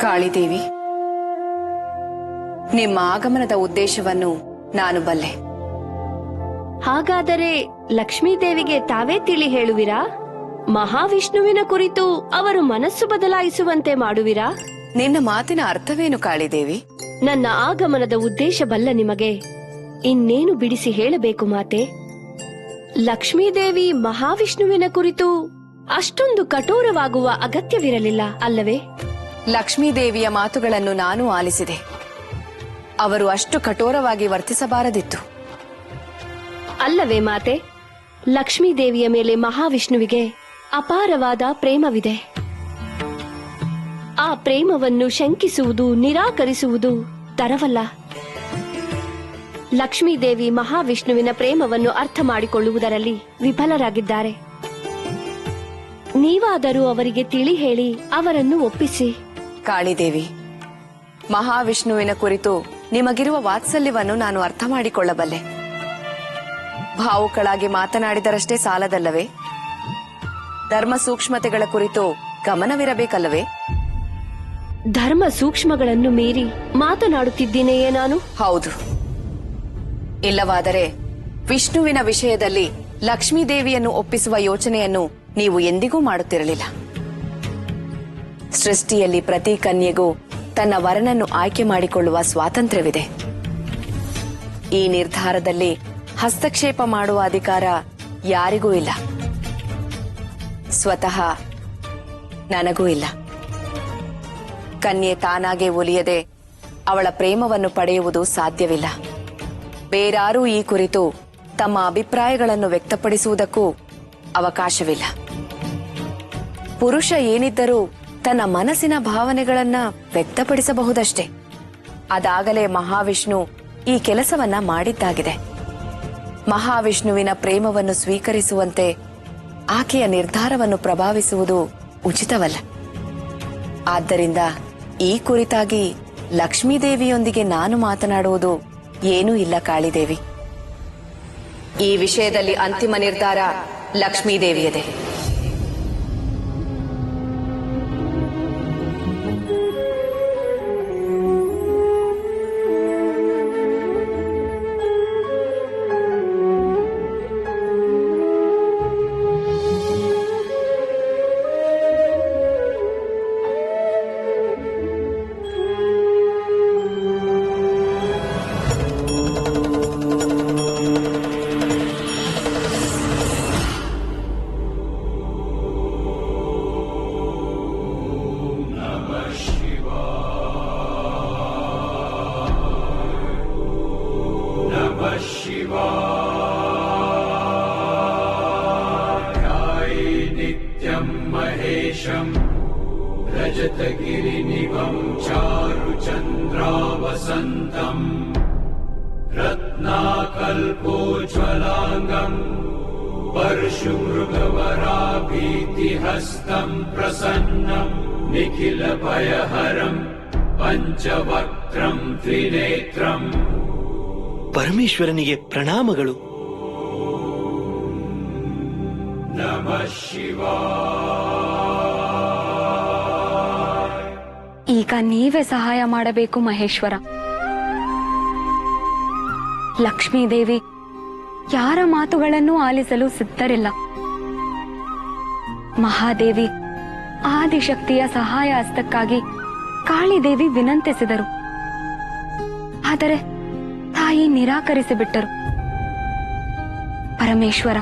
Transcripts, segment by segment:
ಕಾಳಿದೇವಿ, ನಿಮ್ಮ ಆಗಮನದ ಉದ್ದೇಶವನ್ನು ನಾನು ಬಲ್ಲೆ. ಹಾಗಾದರೆ ಲಕ್ಷ್ಮೀದೇವಿಗೆ ತಾವೇ ತಿಳಿ ಹೇಳುವಿರಾ? ಮಹಾವಿಷ್ಣುವಿನ ಕುರಿತು ಅವರು ಮನಸ್ಸು ಬದಲಾಯಿಸುವಂತೆ ಮಾಡುವಿರಾ? ನಿನ್ನ ಮಾತಿನ ಅರ್ಥವೇನು ಕಾಳಿದೇವಿ? ನನ್ನ ಆಗಮನದ ಉದ್ದೇಶ ಬಲ್ಲ ನಿಮಗೆ ಇನ್ನೇನು ಬಿಡಿಸಿ ಹೇಳಬೇಕು ಮಾತೆ? ಲಕ್ಷ್ಮೀದೇವಿ ಮಹಾವಿಷ್ಣುವಿನ ಕುರಿತು ಅಷ್ಟೊಂದು ಕಠೋರವಾಗುವ ಅಗತ್ಯವಿರಲಿಲ್ಲ ಅಲ್ಲವೇ? ಲಕ್ಷ್ಮೀದೇವಿಯ ಮಾತುಗಳನ್ನು ನಾನು ಆಲಿಸಿದೆ. ಅವರು ಅಷ್ಟು ಕಠೋರವಾಗಿ ವರ್ತಿಸಬಾರದಿತ್ತು. ಅಲ್ಲವೇ ಮಾತೆ? ಲಕ್ಷ್ಮೀದೇವಿಯ ಮೇಲೆ ಮಹಾವಿಷ್ಣುವಿಗೆ ಅಪಾರವಾದ ಪ್ರೇಮವಿದೆ. ಆ ಪ್ರೇಮವನ್ನು ಶಂಕಿಸುವುದು, ನಿರಾಕರಿಸುವುದು ತರವಲ್ಲ. ಲಕ್ಷ್ಮೀದೇವಿ ಮಹಾವಿಷ್ಣುವಿನ ಪ್ರೇಮವನ್ನು ಅರ್ಥ ಮಾಡಿಕೊಳ್ಳುವುದರಲ್ಲಿ ವಿಫಲರಾಗಿದ್ದಾರೆ. ನೀವಾದರೂ ಅವರಿಗೆ ತಿಳಿ ಹೇಳಿ ಅವರನ್ನು ಒಪ್ಪಿಸಿ. ಕಾಳಿದೇವಿ, ಮಹಾವಿಷ್ಣುವಿನ ಕುರಿತು ನಿಮಗಿರುವ ವಾತ್ಸಲ್ಯವನ್ನು ನಾನು ಅರ್ಥ ಮಾಡಿಕೊಳ್ಳಬಲ್ಲೆ. ಭಾವುಕಳಾಗಿ ಮಾತನಾಡಿದರಷ್ಟೇ ಸಾಲದಲ್ಲವೇ? ಧರ್ಮ ಸೂಕ್ಷ್ಮತೆಗಳ ಕುರಿತು ಗಮನವಿರಬೇಕಲ್ಲವೇ? ಧರ್ಮ ಸೂಕ್ಷ್ಮಗಳನ್ನು ಮೀರಿ ಮಾತನಾಡುತ್ತಿದ್ದೀನೆಯೇ ನಾನು? ಹೌದು. ಇಲ್ಲವಾದರೆ ವಿಷ್ಣುವಿನ ವಿಷಯದಲ್ಲಿ ಲಕ್ಷ್ಮೀದೇವಿಯನ್ನು ಒಪ್ಪಿಸುವ ಯೋಚನೆಯನ್ನು ನೀವು ಎಂದಿಗೂ ಮಾಡುತ್ತಿರಲಿಲ್ಲ. ಸೃಷ್ಟಿಯಲ್ಲಿ ಪ್ರತಿ ಕನ್ಯೆಗೂ ತನ್ನ ವರನನ್ನು ಆಯ್ಕೆ ಮಾಡಿಕೊಳ್ಳುವ ಸ್ವಾತಂತ್ರ್ಯವಿದೆ. ಈ ನಿರ್ಧಾರದಲ್ಲಿ ಹಸ್ತಕ್ಷೇಪ ಮಾಡುವ ಅಧಿಕಾರ ಯಾರಿಗೂ ಇಲ್ಲ. ಸ್ವತಃ ನನಗೂ ಇಲ್ಲ. ಕನ್ಯೆ ತಾನಾಗೆ ಒಲಿಯದೆ ಅವಳ ಪ್ರೇಮವನ್ನು ಪಡೆಯುವುದು ಸಾಧ್ಯವಿಲ್ಲ. ಬೇರಾರೂ ಈ ಕುರಿತು ತಮ್ಮ ಅಭಿಪ್ರಾಯಗಳನ್ನು ವ್ಯಕ್ತಪಡಿಸುವುದಕ್ಕೂ ಅವಕಾಶವಿಲ್ಲ. ಪುರುಷ ಏನಿದ್ದರೂ ತನ್ನ ಮನಸ್ಸಿನ ಭಾವನೆಗಳನ್ನ ವ್ಯಕ್ತಪಡಿಸಬಹುದಷ್ಟೇ. ಅದಾಗಲೇ ಮಹಾವಿಷ್ಣು ಈ ಕೆಲಸವನ್ನ ಮಾಡಿದ್ದಾಗಿದೆ. ಮಹಾವಿಷ್ಣುವಿನ ಪ್ರೇಮವನ್ನು ಸ್ವೀಕರಿಸುವಂತೆ ಆಕೆಯ ನಿರ್ಧಾರವನ್ನು ಪ್ರಭಾವಿಸುವುದು ಉಚಿತವಲ್ಲ. ಆದ್ದರಿಂದ ಈ ಕುರಿತಾಗಿ ಲಕ್ಷ್ಮೀದೇವಿಯೊಂದಿಗೆ ನಾನು ಮಾತನಾಡುವುದು ಏನೂ ಇಲ್ಲ ಕಾಳಿದೇವಿ. ಈ ವಿಷಯದಲ್ಲಿ ಅಂತಿಮ ನಿರ್ಧಾರ ಲಕ್ಷ್ಮೀದೇವಿಯದೇ. रजतगिरिनिभं चारुचन्द्रावसन्तम् रत्नाकल्पोज्ज्वलाङ्गम् परशुमृगवराभीतिहस्तम् प्रसन्नम् निखिलभयहरम् पञ्चवक्त्रम् त्रिनेत्रम्. ಪರಮೇಶ್ವರನಿಗೆ ಪ್ರಣಾಮಗಳು. ನಮಃ ಶಿವಾಯ. ಈಗ ನೀವೇ ಸಹಾಯ ಮಾಡಬೇಕು ಮಹೇಶ್ವರ. ಲಕ್ಷ್ಮೀದೇವಿ ಯಾರ ಮಾತುಗಳನ್ನು ಆಲಿಸಲು ಸಿದ್ಧರಿಲ್ಲ. ಮಹಾದೇವಿ ಆದಿಶಕ್ತಿಯ ಸಹಾಯ ಹಸ್ತಕ್ಕಾಗಿ ಕಾಳಿದೇವಿ ವಿನಂತಿಸಿದರು. ಆದರೆ ತಾಯಿ ನಿರಾಕರಿಸಿಬಿಟ್ಟರು. ಪರಮೇಶ್ವರ,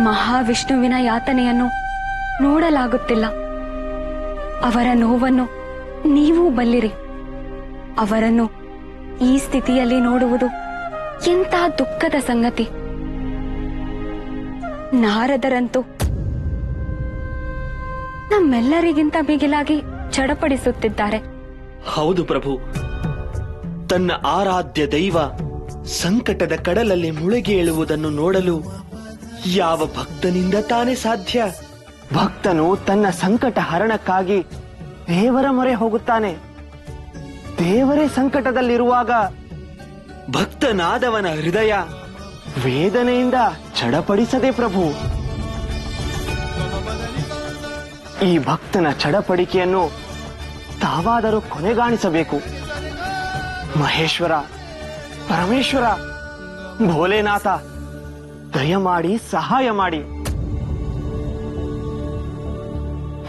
ಮಹಾವಿಷ್ಣುವಿನ ಯಾತನೆಯನ್ನು ನೋಡಲಾಗುತ್ತಿಲ್ಲ. ಅವರ ನೋವನ್ನು ನೀವೂ ಬಲ್ಲಿರಿ. ಅವರನ್ನು ಈ ಸ್ಥಿತಿಯಲ್ಲಿ ನೋಡುವುದು ಎಂಥ ದುಃಖದ ಸಂಗತಿ. ನಾರದರಂತೂ ನಮ್ಮೆಲ್ಲರಿಗಿಂತ ಮಿಗಿಲಾಗಿ ಚಡಪಡಿಸುತ್ತಿದ್ದಾರೆ. ಹೌದು ಪ್ರಭು, ತನ್ನ ಆರಾಧ್ಯ ದೈವ ಸಂಕಟದ ಕಡಲಲ್ಲಿ ಮುಳುಗಿ ಏಳುವುದನ್ನು ನೋಡಲು ಯಾವ ಭಕ್ತನಿಂದ ತಾನೇ ಸಾಧ್ಯ? ಭಕ್ತನು ತನ್ನ ಸಂಕಟ ಹರಣಕ್ಕಾಗಿ ದೇವರ ಮೊರೆ ಹೋಗುತ್ತಾನೆ. ದೇವರೇ ಸಂಕಟದಲ್ಲಿರುವಾಗ ಭಕ್ತನಾದವನ ಹೃದಯ ವೇದನೆಯಿಂದ ಚಡಪಡಿಸದೆ ಪ್ರಭು. ಈ ಭಕ್ತನ ಚಡಪಡಿಕೆಯನ್ನು ತಾವಾದರೂ ಕೊನೆಗಾಣಿಸಬೇಕು. ಮಹೇಶ್ವರ, ಪರಮೇಶ್ವರ, ಭೋಲೆನಾಥ, ದಯಮಾಡಿ ಸಹಾಯ ಮಾಡಿ.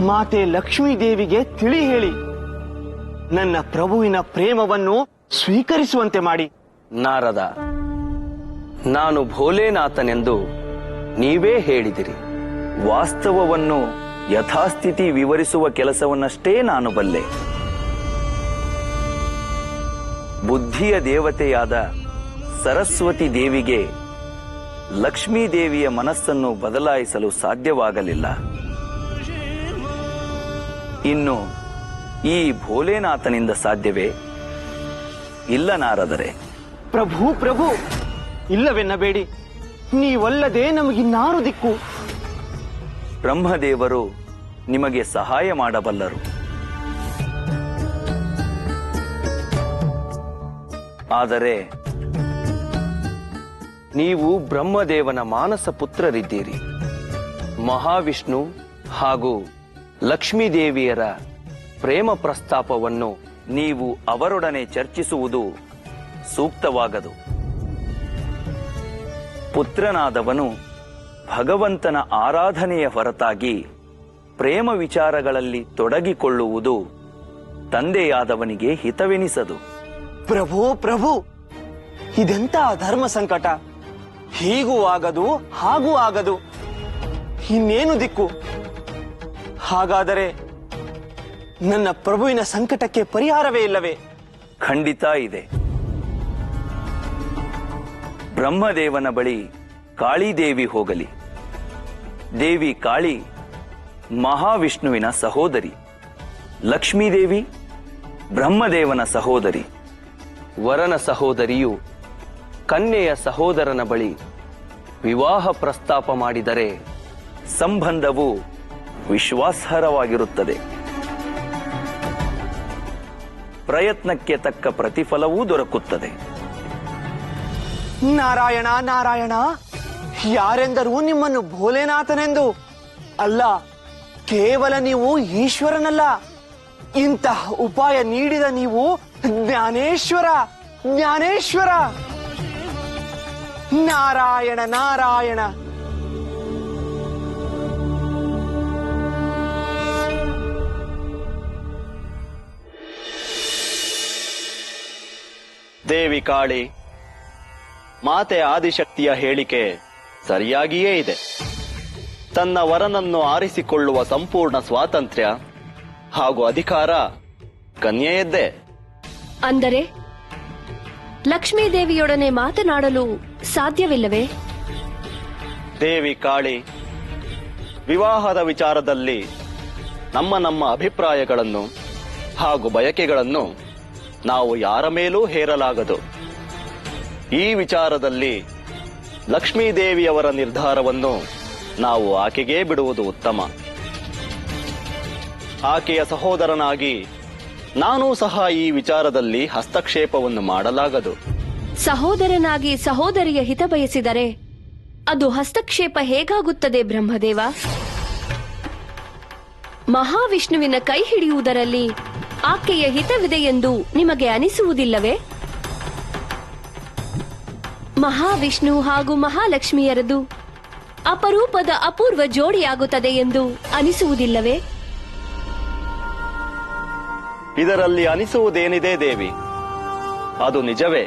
ಮಾತೆ ಲಕ್ಷ್ಮೀ ದೇವಿಗೆ ತಿಳಿ ಹೇಳಿ ನನ್ನ ಪ್ರಭುವಿನ ಪ್ರೇಮವನ್ನು ಸ್ವೀಕರಿಸುವಂತೆ ಮಾಡಿ. ನಾರದ, ನಾನು ಭೋಲೆನಾಥನೆಂದು ನೀವೇ ಹೇಳಿದಿರಿ. ವಾಸ್ತವವನ್ನು ಯಥಾಸ್ಥಿತಿ ವಿವರಿಸುವ ಕೆಲಸವನ್ನಷ್ಟೇ ನಾನು ಬಲ್ಲೆ. ಬುದ್ಧಿಯ ದೇವತೆಯಾದ ಸರಸ್ವತಿ ದೇವಿಗೆ ಲಕ್ಷ್ಮೀ ದೇವಿಯ ಮನಸ್ಸನ್ನು ಬದಲಾಯಿಸಲು ಸಾಧ್ಯವಾಗಲಿಲ್ಲ. ಇನ್ನು ಈ ಭೋಲೆನಾಥನಿಂದ ಸಾಧ್ಯವೇ? ಇಲ್ಲ ನಾರದರೆ. ಪ್ರಭು ಪ್ರಭು, ಇಲ್ಲವೆನ್ನಬೇಡಿ. ನೀವಲ್ಲದೆ ನಮಗಿನ್ನಾರು ದಿಕ್ಕು. ಬ್ರಹ್ಮದೇವರು ನಿಮಗೆ ಸಹಾಯ ಮಾಡಬಲ್ಲರು. ಆದರೆ ನೀವು ಬ್ರಹ್ಮದೇವನ ಮಾನಸ ಪುತ್ರರಿದ್ದೀರಿ. ಮಹಾವಿಷ್ಣು ಹಾಗೂ ಲಕ್ಷ್ಮೀದೇವಿಯರ ಪ್ರೇಮ ಪ್ರಸ್ತಾಪವನ್ನು ನೀವು ಅವರೊಡನೆ ಚರ್ಚಿಸುವುದು ಸೂಕ್ತವಾಗದು. ಪುತ್ರನಾದವನು ಭಗವಂತನ ಆರಾಧನೆಯ ಹೊರತಾಗಿ ಪ್ರೇಮ ವಿಚಾರಗಳಲ್ಲಿ ತೊಡಗಿಕೊಳ್ಳುವುದು ತಂದೆಯಾದವನಿಗೆ ಹಿತವೆನಿಸದು. ಪ್ರಭು ಪ್ರಭು, ಇದೆಂತ ಧರ್ಮ ಸಂಕಟ! ಹೀಗೂ ಆಗದು, ಹಾಗೂ ಆಗದು. ಇನ್ನೇನು ದಿಕ್ಕು? ಹಾಗಾದರೆ ನನ್ನ ಪ್ರಭುವಿನ ಸಂಕಟಕ್ಕೆ ಪರಿಹಾರವೇ ಇಲ್ಲವೇ? ಖಂಡಿತ ಇದೆ. ಬ್ರಹ್ಮದೇವನ ಬಳಿ ಕಾಳಿದೇವಿ ಹೋಗಲಿ. ದೇವಿ ಕಾಳಿ ಮಹಾವಿಷ್ಣುವಿನ ಸಹೋದರಿ, ಲಕ್ಷ್ಮೀದೇವಿ ಬ್ರಹ್ಮದೇವನ ಸಹೋದರಿ. ವರನ ಸಹೋದರಿಯು ಕನ್ಯೆಯ ಸಹೋದರನ ಬಳಿ ವಿವಾಹ ಪ್ರಸ್ತಾಪ ಮಾಡಿದರೆ ಸಂಬಂಧವು ವಿಶ್ವಾಸಾರ್ಹವಾಗಿರುತ್ತದೆ. ಪ್ರಯತ್ನಕ್ಕೆ ತಕ್ಕ ಪ್ರತಿಫಲವೂ ದೊರಕುತ್ತದೆ. ನಾರಾಯಣ ನಾರಾಯಣ, ಯಾರೆಂದರೂ ನಿಮ್ಮನ್ನು ಭೋಲೆನಾಥನೆಂದು. ಅಲ್ಲ, ಕೇವಲ ನೀವು ಈಶ್ವರನಲ್ಲ, ಇಂತಹ ಉಪಾಯ ನೀಡಿದ ನೀವು ಜ್ಞಾನೇಶ್ವರ, ಜ್ಞಾನೇಶ್ವರ. ನಾರಾಯಣ ನಾರಾಯಣ. ದೇವಿ ಕಾಳಿ, ಮಾತೆ ಆದಿಶಕ್ತಿಯ ಹೇಳಿಕೆ ಸರಿಯಾಗಿಯೇ ಇದೆ. ತನ್ನ ವರನನ್ನು ಆರಿಸಿಕೊಳ್ಳುವ ಸಂಪೂರ್ಣ ಸ್ವಾತಂತ್ರ್ಯ ಹಾಗೂ ಅಧಿಕಾರ ಕನ್ಯೆಯದ್ದೇ. ಅಂದರೆ ಲಕ್ಷ್ಮೀದೇವಿಯೊಡನೆ ಮಾತನಾಡಲು ಸಾಧ್ಯವಿಲ್ಲವೇ? ದೇವಿ ಕಾಳಿ, ವಿವಾಹದ ವಿಚಾರದಲ್ಲಿ ನಮ್ಮ ಅಭಿಪ್ರಾಯಗಳನ್ನು ಹಾಗೂ ಬಯಕೆಗಳನ್ನು ನಾವು ಯಾರ ಮೇಲೂ ಹೇರಲಾಗದು. ಈ ವಿಚಾರದಲ್ಲಿ ಲಕ್ಷ್ಮೀದೇವಿಯವರ ನಿರ್ಧಾರವನ್ನು ನಾವು ಆಕೆಗೇ ಬಿಡುವುದು ಉತ್ತಮ. ಆಕೆಯ ಸಹೋದರನಾಗಿ ನಾನೂ ಸಹ ಈ ವಿಚಾರದಲ್ಲಿ ಹಸ್ತಕ್ಷೇಪವನ್ನು ಮಾಡಲಾಗದು. ಸಹೋದರನಾಗಿ ಸಹೋದರಿಯ ಹಿತ ಬಯಸಿದರೆ ಅದು ಹಸ್ತಕ್ಷೇಪ ಹೇಗಾಗುತ್ತದೆ ಬ್ರಹ್ಮದೇವ? ಮಹಾವಿಷ್ಣುವಿನ ಕೈ ಹಿಡಿಯುವುದರಲ್ಲಿ ಆಕೆಯ ಹಿತವಿದೆ ಎಂದು ನಿಮಗೆ ಅನಿಸುವುದಿಲ್ಲವೇ? ಮಹಾವಿಷ್ಣು ಹಾಗೂ ಮಹಾಲಕ್ಷ್ಮಿಯರದು ಅಪರೂಪದ ಅಪೂರ್ವ ಜೋಡಿಯಾಗುತ್ತದೆ ಎಂದು ಅನಿಸುವುದಿಲ್ಲವೇ? ಇದರಲ್ಲಿ ಅನಿಸುವುದೇನಿದೆ ದೇವಿ, ಅದು ನಿಜವೇ.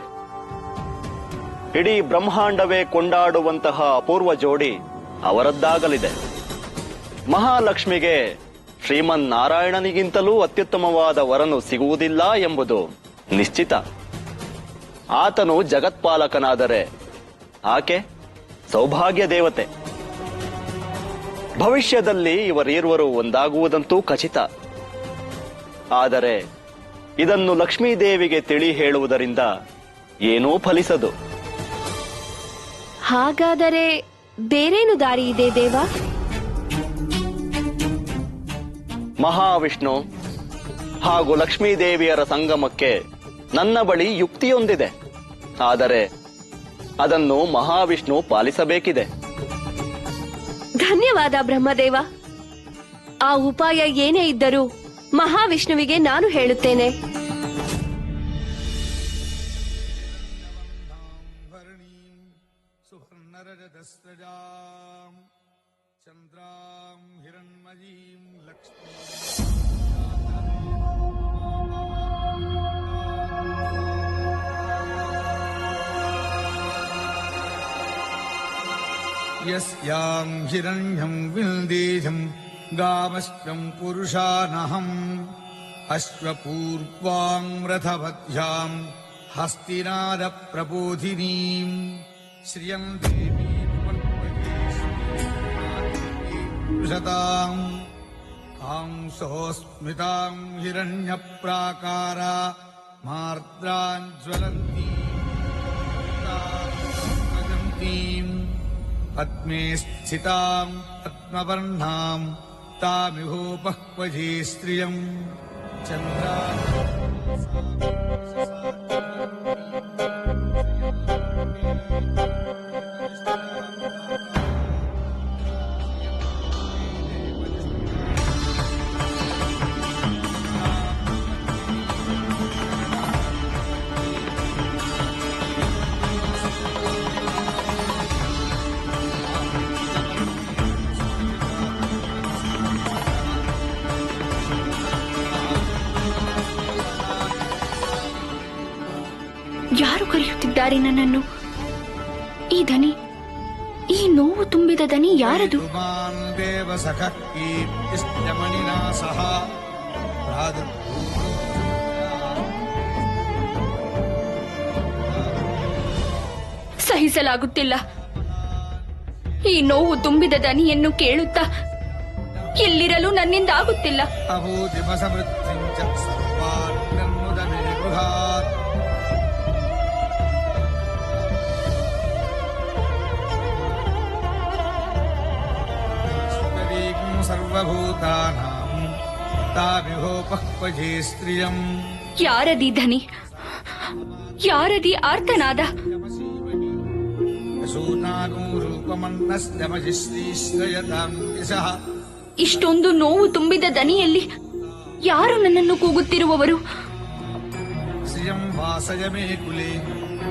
ಇಡೀ ಬ್ರಹ್ಮಾಂಡವೇ ಕೊಂಡಾಡುವಂತಹ ಅಪೂರ್ವ ಜೋಡಿ ಅವರದ್ದಾಗಲಿದೆ. ಮಹಾಲಕ್ಷ್ಮಿಗೆ ಶ್ರೀಮನ್ ನಾರಾಯಣನಿಗಿಂತಲೂ ಅತ್ಯುತ್ತಮವಾದ ವರನು ಸಿಗುವುದಿಲ್ಲ ಎಂಬುದು ನಿಶ್ಚಿತ. ಆತನು ಜಗತ್ಪಾಲಕನಾದರೆ ಆಕೆ ಸೌಭಾಗ್ಯ ದೇವತೆ. ಭವಿಷ್ಯದಲ್ಲಿ ಇವರೀರ್ವರು ಒಂದಾಗುವುದಂತೂ ಖಚಿತ. ಆದರೆ ಇದನ್ನು ಲಕ್ಷ್ಮೀದೇವಿಗೆ ತಿಳಿ ಹೇಳುವುದರಿಂದ ಏನೂ ಫಲಿಸದು. ಹಾಗಾದರೆ ಬೇರೇನು ದಾರಿ ಇದೆ ದೇವ? ಮಹಾವಿಷ್ಣು ಹಾಗೂ ಲಕ್ಷ್ಮೀದೇವಿಯರ ಸಂಗಮಕ್ಕೆ ನನ್ನ ಬಳಿ ಯುಕ್ತಿಯೊಂದಿದೆ. ಆದರೆ ಅದನ್ನು ಮಹಾವಿಷ್ಣು ಪಾಲಿಸಬೇಕಿದೆ. ಧನ್ಯವಾದ ಬ್ರಹ್ಮದೇವ. ಆ ಉಪಾಯ ಏನೇ ಇದ್ದರೂ ಮಹಾವಿಷ್ಣುವಿಗೆ ನಾನು ಹೇಳುತ್ತೇನೆ. ಯಸ್ಯಾಂ ಹಿರಣ್ಯಂ ವಿಲ್ದೇಹಂ ಗಾಮಶ್ವಂ ಪುರುಷಾನಹಂ ಅಶ್ವಪೂರ್ವಾಂ ರಥವಧ್ಯಾಂ ಹಸ್ತಿನಾದ ಪ್ರಬೋಧಿನೀಂ ಶ್ರಿಯಂ ದೇವೀಂ ಕಾಂಸೋಸ್ಮಿತಾಂ ಹಿರಣ್ಯ ಪ್ರಾಕಾರ ಮಾರ್ದ್ರಾಂಜ್ವಲಂತೀಂ ಪದ್ಮೇ ಸ್ಥಿತಾಂ ಪದ್ಮವರ್ಣಾಂ ತಾಮಿಹೋಪಃ ಕ್ವಚೇ ಸ್ತ್ರಿಯಂ ಯಾರು ಕರೆಯುತ್ತಿದ್ದಾರೆ ನನ್ನನ್ನು? ಈ ದನಿ, ಈ ನೋವು ತುಂಬಿದ ದನಿ ಯಾರದು? ಸಹಿಸಲಾಗುತ್ತಿಲ್ಲ. ಈ ನೋವು ತುಂಬಿದ ದನಿಯನ್ನು ಕೇಳುತ್ತಾ ಎಲ್ಲಿರಲು ನನ್ನಿಂದ ಆಗುತ್ತಿಲ್ಲ. ಸರ್ವಭೂತಾನಾಂ ತಾಮಿಹೋಪಃ ಕ್ವಚೇ ಸ್ತ್ರಿಯಂ. ಯಾರದಿ ಧನಿ? ಯಾರದಿ ಆರ್ತನಾದ? ಇಷ್ಟೊಂದು ನೋವು ತುಂಬಿದ ದನಿಯಲ್ಲಿ ಯಾರು ನನ್ನನ್ನು ಕೂಗುತ್ತಿರುವವರು? ಶ್ರಿಯಂ ವಾಸಯ ಮೇ ಕುಲೆ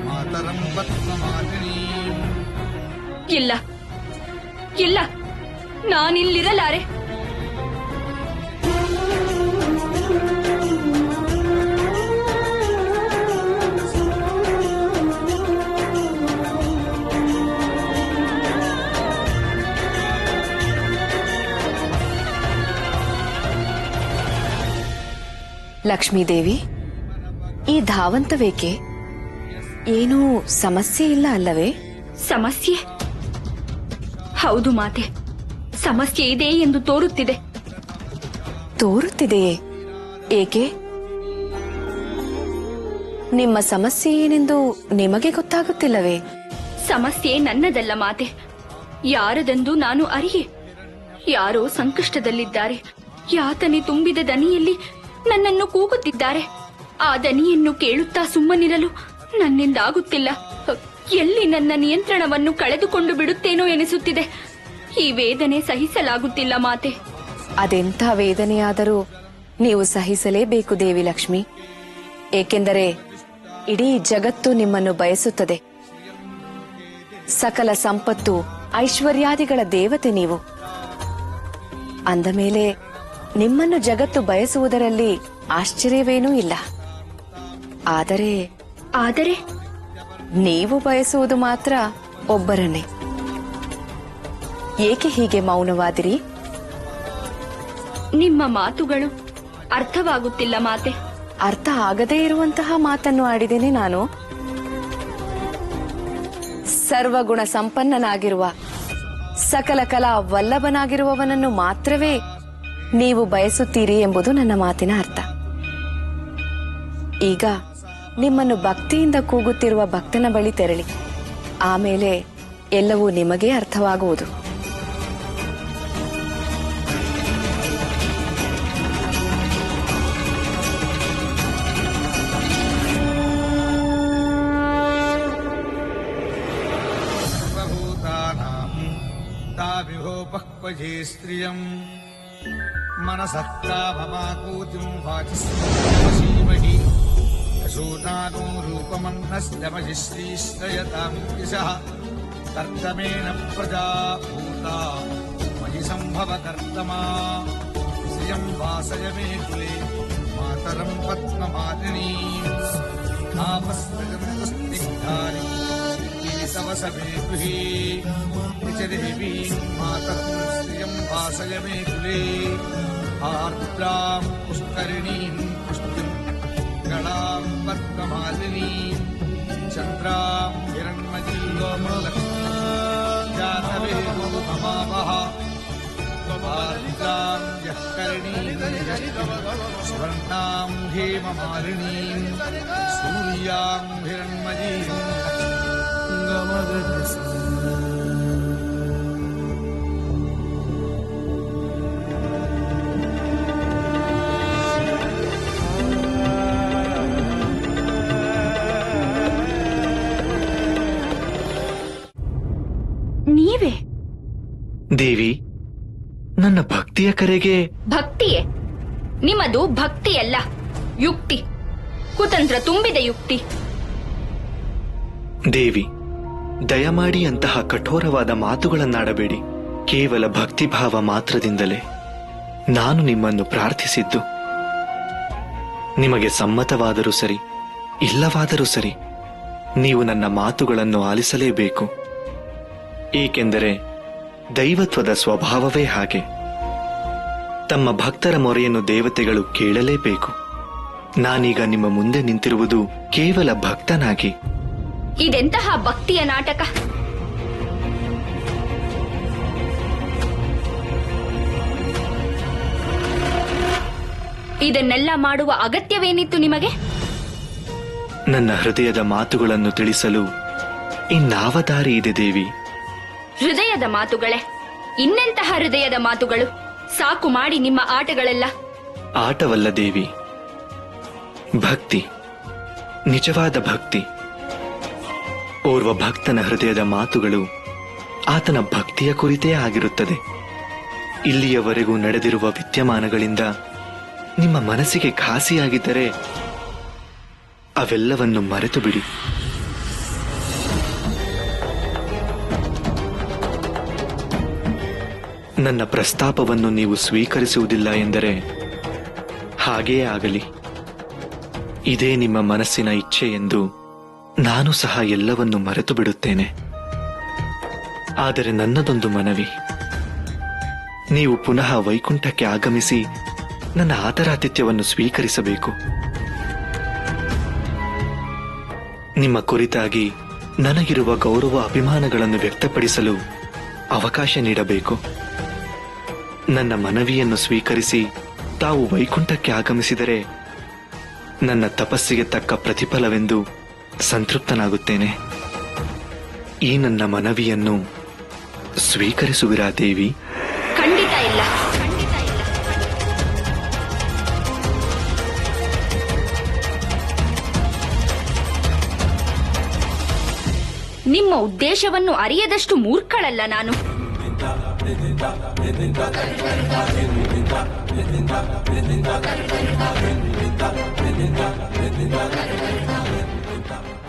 ಮಾತರಂ ಪದ್ಮಮಾಲಿನೀಂ. ಇಲ್ಲ ಇಲ್ಲ, ನಾನಿಲ್ಲಿರಲಾರೆ. ಲಕ್ಷ್ಮೀದೇವಿ, ಈ ಧಾವಂತವೇಕೆ? ಏನೂ ಸಮಸ್ಯೆ ಇಲ್ಲ ಅಲ್ಲವೇ? ಸಮಸ್ಯೆ? ಹೌದು ಮಾತೆ, ಸಮಸ್ಯೆ ಇದೆ ಎಂದು ತೋರುತ್ತಿದೆ. ತೋರುತ್ತಿದೆಯೇ? ಏಕೆ? ನಿಮ್ಮ ಸಮಸ್ಯೆ ಏನೆಂದು ನಿಮಗೆ ಗೊತ್ತಾಗುತ್ತಿಲ್ಲವೇ? ಸಮಸ್ಯೆ ನನ್ನದಲ್ಲ ಮಾತೆ, ಯಾರದೆಂದು ನಾನು ಅರಿಯೆ. ಯಾರೋ ಸಂಕಷ್ಟದಲ್ಲಿದ್ದಾರೆ. ಯಾತನೆ ತುಂಬಿದ ದನಿಯಲ್ಲಿ ನನ್ನನ್ನು ಕೂಗುತ್ತಿದ್ದಾರೆ. ಆ ದನಿಯನ್ನು ಕೇಳುತ್ತಾ ಸುಮ್ಮನಿರಲು ನನ್ನಿಂದಾಗುತ್ತಿಲ್ಲ. ಎಲ್ಲಿ ನನ್ನ ನಿಯಂತ್ರಣವನ್ನು ಕಳೆದುಕೊಂಡು ಬಿಡುತ್ತೇನೋ ಎನಿಸುತ್ತಿದೆ. ಈ ವೇದನೆ ಸಹಿಸಲಾಗುತ್ತಿಲ್ಲ ಮಾತೆ. ಅದೆಂಥ ವೇದನೆಯಾದರೂ ನೀವು ಸಹಿಸಲೇಬೇಕು ದೇವಿ ಲಕ್ಷ್ಮಿ. ಏಕೆಂದರೆ ಇಡೀ ಜಗತ್ತು ನಿಮ್ಮನ್ನು ಬಯಸುತ್ತದೆ. ಸಕಲ ಸಂಪತ್ತು ಐಶ್ವರ್ಯಾದಿಗಳ ದೇವತೆ ನೀವು. ಅಂದ ಮೇಲೆ ನಿಮ್ಮನ್ನು ಜಗತ್ತು ಬಯಸುವುದರಲ್ಲಿ ಆಶ್ಚರ್ಯವೇನೂ ಇಲ್ಲ. ಆದರೆ ನೀವು ಬಯಸುವುದು ಮಾತ್ರ ಒಬ್ಬರನ್ನೇ. ಏಕೆ ಹೀಗೆ ಮೌನವಾದಿರಿ? ನಿಮ್ಮ ಮಾತುಗಳು ಅರ್ಥವಾಗುತ್ತಿಲ್ಲ ಮಾತೆ. ಅರ್ಥ ಆಗದೇ ಇರುವಂತಹ ಮಾತನ್ನು ಆಡಿದ್ದೇನೆ ನಾನು. ಸರ್ವಗುಣ ಸಂಪನ್ನನಾಗಿರುವ ಸಕಲ ಕಲಾ ವಲ್ಲಭನಾಗಿರುವವನನ್ನು ಮಾತ್ರವೇ ನೀವು ಬಯಸುತ್ತೀರಿ ಎಂಬುದು ನನ್ನ ಮಾತಿನ ಅರ್ಥ. ಈಗ ನಿಮ್ಮನ್ನು ಭಕ್ತಿಯಿಂದ ಕೂಗುತ್ತಿರುವ ಭಕ್ತನ ಬಳಿ ತೆರಳಿ. ಆಮೇಲೆ ಎಲ್ಲವೂ ನಿಮಗೇ ಅರ್ಥವಾಗುವುದು. ಸರ್ವಭೂತಾನಾಂ ತಾಮಿಹೋಪಃ ಕ್ವಚೇ ಸ್ತ್ರಿಯಂ मनसः काममाकूतिं वाचिस्महि यशोदानो रूपमन्नस्यमहि श्रीश्रयतां दिशः कर्तमेन प्रजा भूता मयि सम्भव कर्तमा श्रियं वासय मे कुले मातरं पद्ममालिनीम् आपस्मृतस्निग्धानि सवसमे गृहे निचदेवीं मातरं श्रियं वासय मे कुले आर्द्रां पुष्करिणीं पुष्टिं गणां पद्ममालिनीं चन्द्रां हिरण्मयीं जातवेदो ममावः आर्द्रां यः करणीं स्वर्णां हेममालिनीं सूर्यां हिरण्मयीं ನೀವೇ? ದೇವಿ, ನನ್ನ ಭಕ್ತಿಯ ಕರೆಗೆ ಭಕ್ತಿಯೇ? ನಿಮ್ಮದು ಭಕ್ತಿಯಲ್ಲ, ಯುಕ್ತಿ, ಕುತಂತ್ರ ತುಂಬಿದ ಯುಕ್ತಿ. ದೇವಿ, ದಯಮಾಡಿ ಅಂತಹ ಕಠೋರವಾದ ಮಾತುಗಳನ್ನಾಡಬೇಡಿ. ಕೇವಲ ಭಕ್ತಿಭಾವ ಮಾತ್ರದಿಂದಲೇ ನಾನು ನಿಮ್ಮನ್ನು ಪ್ರಾರ್ಥಿಸಿದ್ದು. ನಿಮಗೆ ಸಮ್ಮತವಾದರೂ ಸರಿ, ಇಲ್ಲವಾದರೂ ಸರಿ, ನೀವು ನನ್ನ ಮಾತುಗಳನ್ನು ಆಲಿಸಲೇಬೇಕು. ಏಕೆಂದರೆ ದೈವತ್ವದ ಸ್ವಭಾವವೇ ಹಾಗೆ. ತಮ್ಮ ಭಕ್ತರ ಮೊರೆಯನ್ನು ದೇವತೆಗಳು ಕೇಳಲೇಬೇಕು. ನಾನೀಗ ನಿಮ್ಮ ಮುಂದೆ ನಿಂತಿರುವುದು ಕೇವಲ ಭಕ್ತನಾಗಿ. ಇದೆಂತಹ ಭಕ್ತಿಯ ನಾಟಕ! ಇದನ್ನೆಲ್ಲ ಮಾಡುವ ಅಗತ್ಯವೇನಿತ್ತು ನಿಮಗೆ? ನನ್ನ ಹೃದಯದ ಮಾತುಗಳನ್ನು ತಿಳಿಸಲು ಇನ್ನಾವ ದಾರಿ ಇದೆ ದೇವಿ? ಹೃದಯದ ಮಾತುಗಳೇ? ಇನ್ನೆಂತಹ ಹೃದಯದ ಮಾತುಗಳು? ಸಾಕು ಮಾಡಿ ನಿಮ್ಮ ಆಟಗಳೆಲ್ಲ. ಆಟವಲ್ಲ ದೇವಿ, ಭಕ್ತಿ, ನಿಜವಾದ ಭಕ್ತಿ. ಓರ್ವ ಭಕ್ತನ ಹೃದಯದ ಮಾತುಗಳು ಆತನ ಭಕ್ತಿಯ ಕುರಿತೇ ಆಗಿರುತ್ತದೆ. ಇಲ್ಲಿಯವರೆಗೂ ನಡೆದಿರುವ ವಿದ್ಯಮಾನಗಳಿಂದ ನಿಮ್ಮ ಮನಸ್ಸಿಗೆ ಘಾಸಿಯಾಗಿದ್ದರೆ ಅವೆಲ್ಲವನ್ನು ಮರೆತು ಬಿಡಿ. ನನ್ನ ಪ್ರಸ್ತಾಪವನ್ನು ನೀವು ಸ್ವೀಕರಿಸುವುದಿಲ್ಲ ಎಂದರೆ ಹಾಗೆಯೇ ಆಗಲಿ. ಇದೇ ನಿಮ್ಮ ಮನಸ್ಸಿನ ಇಚ್ಛೆ ಎಂದು ನಾನು ಸಹ ಎಲ್ಲವನ್ನು ಮರೆತು ಬಿಡುತ್ತೇನೆ. ಆದರೆ ನನ್ನದೊಂದು ಮನವಿ, ನೀವು ಪುನಃ ವೈಕುಂಠಕ್ಕೆ ಆಗಮಿಸಿ ನನ್ನ ಆದರಾತಿಥ್ಯವನ್ನು ಸ್ವೀಕರಿಸಬೇಕು. ನಿಮ್ಮ ಕುರಿತಾಗಿ ನನಗಿರುವ ಗೌರವ ಅಭಿಮಾನಗಳನ್ನು ವ್ಯಕ್ತಪಡಿಸಲು ಅವಕಾಶ ನೀಡಬೇಕು. ನನ್ನ ಮನವಿಯನ್ನು ಸ್ವೀಕರಿಸಿ ತಾವು ವೈಕುಂಠಕ್ಕೆ ಆಗಮಿಸಿದರೆ ನನ್ನ ತಪಸ್ಸಿಗೆ ತಕ್ಕ ಪ್ರತಿಫಲವೆಂದು ಸಂತೃಪ್ತನಾಗುತ್ತೇನೆ. ಈ ನನ್ನ ಮನವಿಯನ್ನು ಸ್ವೀಕರಿಸುವಿರಾ ದೇವಿ? ಖಂಡಿತ ಇಲ್ಲ. ನಿಮ್ಮ ಉದ್ದೇಶವನ್ನು ಅರಿಯದಷ್ಟು ಮೂರ್ಖಳಲ್ಲ ನಾನು.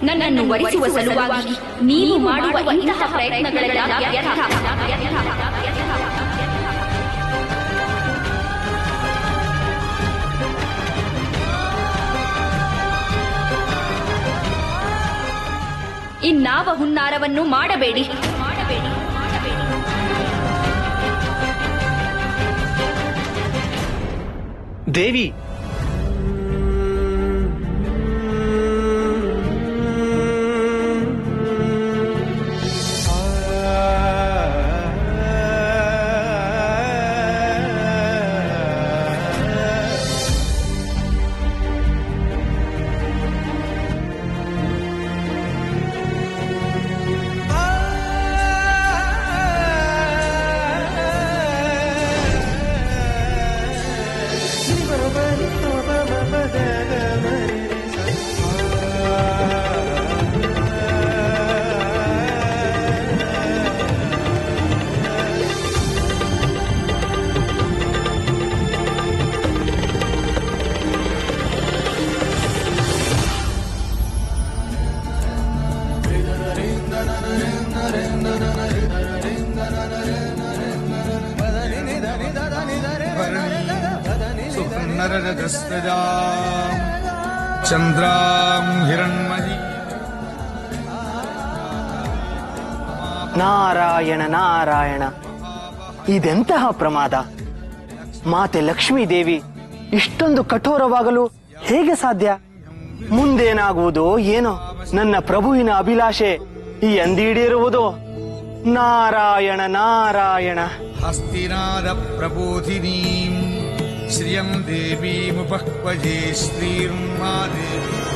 ನನ್ನನ್ನು ವರಿಸುವ ಸಲುವಾಗಿ ನೀವು ಮಾಡುವ ಇಂತಹ ಪ್ರಯತ್ನಗಳೆಲ್ಲ ವ್ಯರ್ಥ. ಇನ್ನಾವ ಹುನ್ನಾರವನ್ನು ಮಾಡಬೇಡಿ. ದೇವಿ, ಸುಪರ್ಣರಜಸ್ರಜಾ ಚಂದ್ರಾಂ ಹಿರಣ್ಮಯಿ ನಾರಾಯಣ ನಾರಾಯಣ, ಇದೆಂತಹ ಪ್ರಮಾದ! ಮಾತೆ ಲಕ್ಷ್ಮೀ ದೇವಿ ಇಷ್ಟೊಂದು ಕಠೋರವಾಗಲು ಹೇಗೆ ಸಾಧ್ಯ? ಮುಂದೇನಾಗುವುದೋ ಏನೋ? ನನ್ನ ಪ್ರಭುವಿನ ಅಭಿಲಾಷೆ ಎಂದೀಡೇರುವುದೋ? ನಾರಾಯಣ ನಾರಾಯಣ. ಹಸ್ತಿನಾದ ಪ್ರಬೋಧಿನೀಂ ಶ್ರಿಯಂ ದೇವೀಮುಪಕ್ವಜೇ ಶ್ರೀರ್ಮಾದೇವಿ